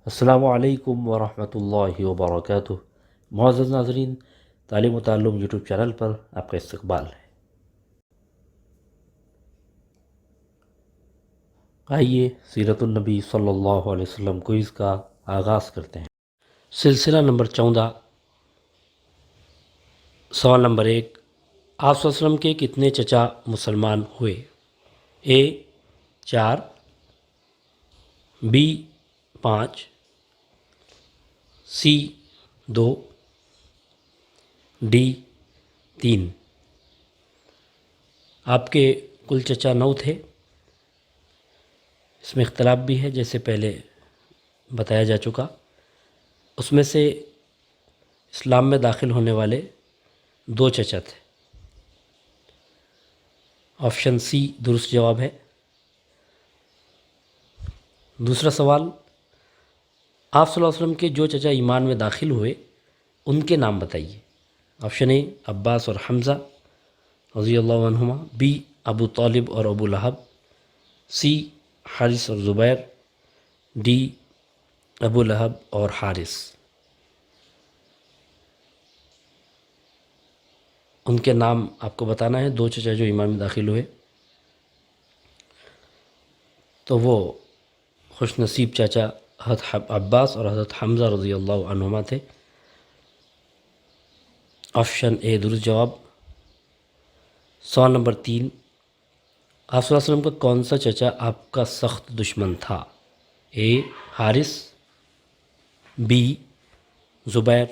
السلام علیکم ورحمۃ اللہ وبرکاتہ۔ معزز ناظرین، تعلیم و تعلم یوٹیوب چینل پر آپ کا استقبال ہے۔ آئیے سیرت النبی صلی اللہ علیہ وسلم کوئز کا آغاز کرتے ہیں۔ سلسلہ نمبر 14، سوال نمبر 1، آپ صلی اللہ علیہ وسلم کے کتنے چچا مسلمان ہوئے؟ اے 4، بی 5، سی 2، ڈی 3۔ آپ کے کل چچا 9 تھے۔ اس میں اختلاف بھی ہے، جیسے پہلے بتایا جا چکا۔ اس میں سے اسلام میں داخل ہونے والے 2 چچا تھے۔ آپشن سی درست جواب ہے۔ دوسرا سوال، آپ صلی اللہ علیہ وسلم کے جو چچا ایمان میں داخل ہوئے ان کے نام بتائیے۔ آپشن اے عباس اور حمزہ رضی اللہ عنہما، بی ابو طالب اور ابو لہب، سی حارث اور زبیر، ڈی ابو لہب اور حارث۔ ان کے نام آپ کو بتانا ہے، 2 چچا جو ایمان میں داخل ہوئے۔ تو وہ خوش نصیب چاچا حضرت عباس اور حضرت حمزہ رضی اللہ عنہما تھے۔ آپشن اے درست جواب۔ سوال نمبر 3، آپ صلی اللہ علیہ وسلم کا کون سا چچا آپ کا سخت دشمن تھا؟ اے حارث، بی زبیر،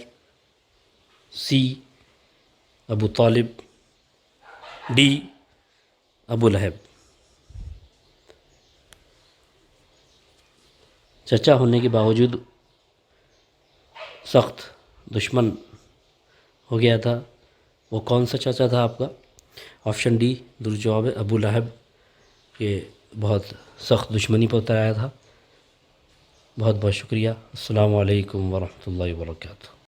سی ابو طالب، ڈی ابو لہب۔ چچا ہونے کے باوجود سخت دشمن ہو گیا تھا، وہ کون سا چچا تھا آپ کا؟ آپشن ڈی درست جواب ہے، ابو لہب۔ یہ بہت سخت دشمنی پر اتر آیا تھا۔ بہت بہت شکریہ۔ السلام علیکم ورحمۃ اللہ وبرکاتہ۔